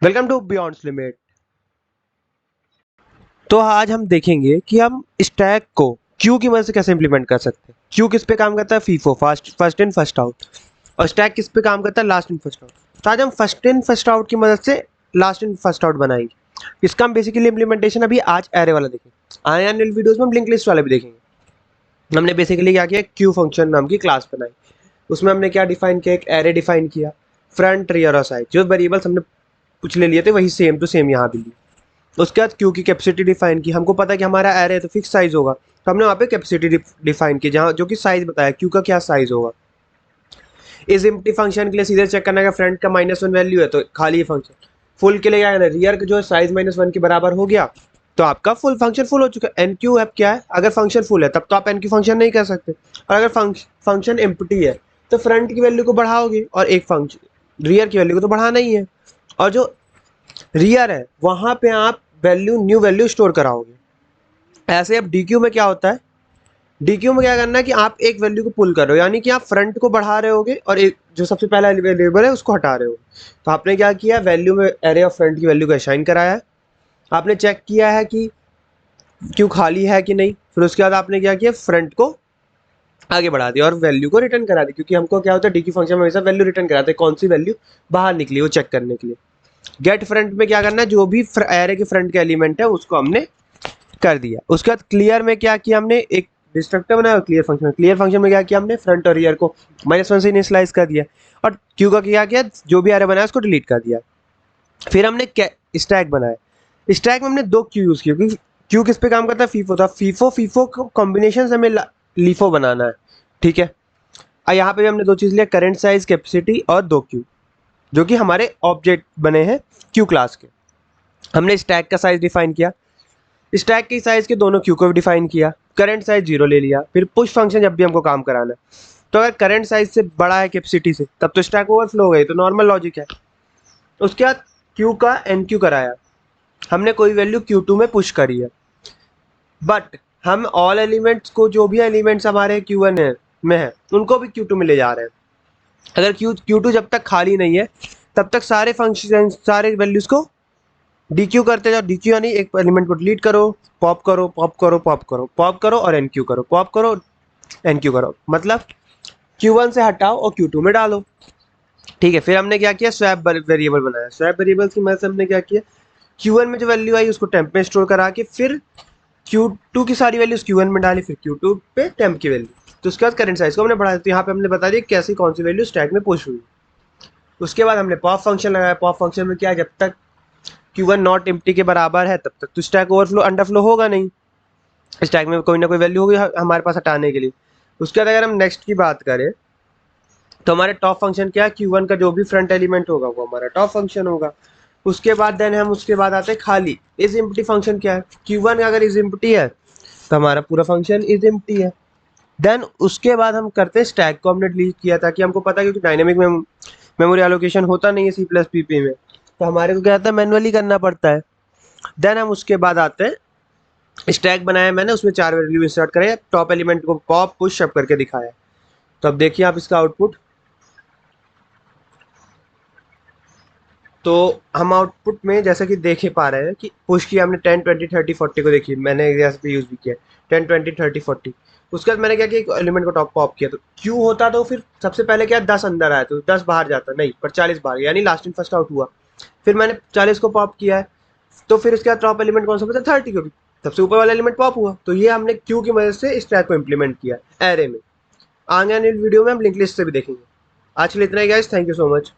Welcome to बियॉन्ड्स limit. तो आज हम देखेंगे कि हम स्टैक को क्यू की मदद से कैसे इंप्लीमेंट कर सकते हैं। क्यू किस पे काम करता है? FIFO, first in first out. और स्टैक किस पे काम करता है? Last in first out. तो आज हम फर्स्ट इन फर्स्ट आउट की मदद से लास्ट इन फर्स्ट आउट बनाएंगे। इसका हम बेसिकली इंप्लीमेंटेशन अभी आज एरे वाला देखेंगे। आने वाले वीडियोस में हम लिंक लिस्ट वाला भी देखेंगे। हमने बेसिकली क्या किया, क्यू फंक्शन नाम की क्लास बनाई। उसमें हमने क्या डिफाइन किया, एक एरे डिफाइन किया, फ्रंट रियर और साइड। जो वेरिएबल्स हमने कुछ ले लिए थे वही सेम टू सेम यहाँ भी ली। उसके बाद क्यू की कैपेसिटी डिफाइन की। हमको पता है कि हमारा एरे है तो फिक्स साइज होगा, तो हमने वहाँ पे कैपेसिटी डिफाइन की, जहाँ जो कि साइज बताया क्यू का क्या साइज होगा। इस एम्प्टी फंक्शन के लिए सीधे चेक करना है फ्रंट का -1 वैल्यू है तो खाली फंक्शन। फुल के लिए क्या है, रियर जो साइज -1 के बराबर हो गया तो आपका फुल फंक्शन फुल हो चुका है। एन क्यू अब क्या है, अगर फंक्शन फुल है तब तो आप एन क्यू फंक्शन नहीं कर सकते, और अगर फंक्शन एम्प्टी है तो फ्रंट की वैल्यू को बढ़ाओगे और एक फंक्शन रियर की वैल्यू को तो बढ़ाना ही है। और जो रियर है वहां पे आप न्यू वैल्यू स्टोर कराओगे। ऐसे अब डीक्यू में क्या होता है, डीक्यू में क्या करना है कि आप एक वैल्यू को पुल कर रहे हो, यानी कि आप फ्रंट को बढ़ा रहे होगे और एक जो सबसे पहला वेरिएबल है उसको हटा रहे हो। तो आपने क्या किया, वैल्यू में एरे ऑफ फ्रंट की वैल्यू को असाइन कराया है। आपने चेक किया है कि क्यू खाली है कि नहीं। फिर उसके बाद आपने क्या किया, फ्रंट को आगे बढ़ा दिया और वैल्यू को रिटर्न करा दी, क्योंकि हमको क्या होता है डीक्यू फंक्शन में हमेशा वैल्यू रिटर्न कराते हैं, कौन सी वैल्यू बाहर निकली वो चेक करने के लिए। गेट फ्रंट में क्या करना है, जो भी एरे के फ्रंट के एलिमेंट है उसको हमने कर दिया। उसके बाद क्लियर में क्या किया, हमने एक डिस्ट्रक्टर बनाया क्लियर फंक्शन। क्लियर फंक्शन में क्या किया, हमने फ्रंट और रियर को -1 से इनिशियलाइज कर दिया और क्यू का क्या किया, जो भी एरे बनाया उसको डिलीट कर दिया। फिर हमने स्टैक बनाया। स्टैक में हमने दो क्यू यूज किया, क्योंकि क्यू किस पे काम करता है, फीफो था। फीफो को कॉम्बिनेशन से हमें लीफो बनाना है, ठीक है। और यहाँ पे भी हमने दो चीज लिया, करंट साइज, कैपेसिटी और दो क्यू, जो कि हमारे ऑब्जेक्ट बने हैं क्यू क्लास के। हमने स्टैक का साइज डिफाइन किया, स्टैक की साइज के दोनों क्यू को भी डिफाइन किया, करंट साइज 0 ले लिया। फिर पुश फंक्शन जब भी हमको काम कराना है, तो अगर करंट साइज से बड़ा है कैपेसिटी से तब तो स्टैक ओवरफ्लो हो गई, तो नॉर्मल लॉजिक है। उसके बाद क्यू का एन क्यू कराया, हमने कोई वैल्यू Q2 में पुश करी है, बट हम ऑल एलिमेंट्स को, जो भी एलिमेंट्स हमारे Q1 में है उनको भी Q2 में ले जा रहे हैं। अगर Q2 जब तक खाली नहीं है तब तक सारे फंक्शन सारे वैल्यूज को डीक्यू करते जाओ। डीक्यू यानी एक एलिमेंट को डिलीट करो, पॉप करो, पॉप करो, पॉप करो, पॉप करो और एनक्यू करो, पॉप करो एनक्यू करो, मतलब Q1 से हटाओ और Q2 में डालो, ठीक है। फिर हमने क्या किया, स्वैप वेरिएबल बनाया। स्वैप वेरिएबल की मदद से हमने क्या किया, Q1 में जो वैल्यू आई उसको टेम्प में स्टोर करा के फिर Q2 की सारी वैल्यूज Q1 में डाली, फिर Q2 पे टेम्प की वैल्यू। तो उसके बाद करंट साइज को हमने बढ़ा दिया। तो यहाँ पे हमने बता दिया कैसी कौन सी वैल्यू स्टैक में पुश हुई। उसके बाद हमने पॉप फंक्शन लगाया। पॉप फंक्शन में क्या, जब तक Q1 नॉट एम्प्टी के बराबर है तब तक तो स्टैक ओवरफ्लो अंडरफ्लो होगा नहीं, स्टैक में कोई ना कोई वैल्यू होगी हमारे पास हटाने के लिए। उसके बाद अगर हम नेक्स्ट की बात करें तो हमारे टॉप फंक्शन क्या है, Q1 का जो भी फ्रंट एलिमेंट होगा वो हमारा टॉप फंक्शन होगा। उसके बाद देन हम उसके बाद आते हैं खाली। इज एम्प्टी फंक्शन क्या है, Q1 अगर इज एम्प्टी है तो हमारा पूरा फंक्शन इज एम्प्टी है। देन उसके बाद हम करते हैं स्टैक को हमने डिलीट किया था, कि हमको पता है क्योंकि डायनेमिक मेमोरी एलोकेशन होता नहीं है C++ में, तो हमारे को क्या होता है मैनुअली करना पड़ता है। देन हम उसके बाद आते हैं स्टैक बनाया मैंने, उसमें 4 वैल्यू इंसर्ट करे, टॉप एलिमेंट को पॉप पुश अप करके दिखाया। तो अब देखिए आप इसका आउटपुट। तो हम आउटपुट में जैसा कि देख ही पा रहे हैं कि पुश किया हमने 10 20 30 40 को, देखिए मैंने रेसिपी यूज भी किया 10 20 30 40। उसके बाद मैंने क्या किया, एक एलिमेंट को टॉप पॉप किया। तो क्यू होता तो फिर सबसे पहले क्या 10 अंदर आया तो 10 बाहर जाता नहीं, पर 40 बाहर, यानी लास्ट इन फर्स्ट आउट हुआ। फिर मैंने 40 को पॉप किया है, तो फिर उसके बाद टॉप एलिमेंट कौन सा बचा, 30, क्योंकि सबसे ऊपर वाला एलिमेंट पॉप हुआ। तो ये हमने क्यू की मदद से इस ट्रैक को इंप्लीमेंट किया एरे में। आने वाली वीडियो में हम लिंक लिस्ट से भी देखेंगे। आज के लिए इतना ही guys, thank you so much.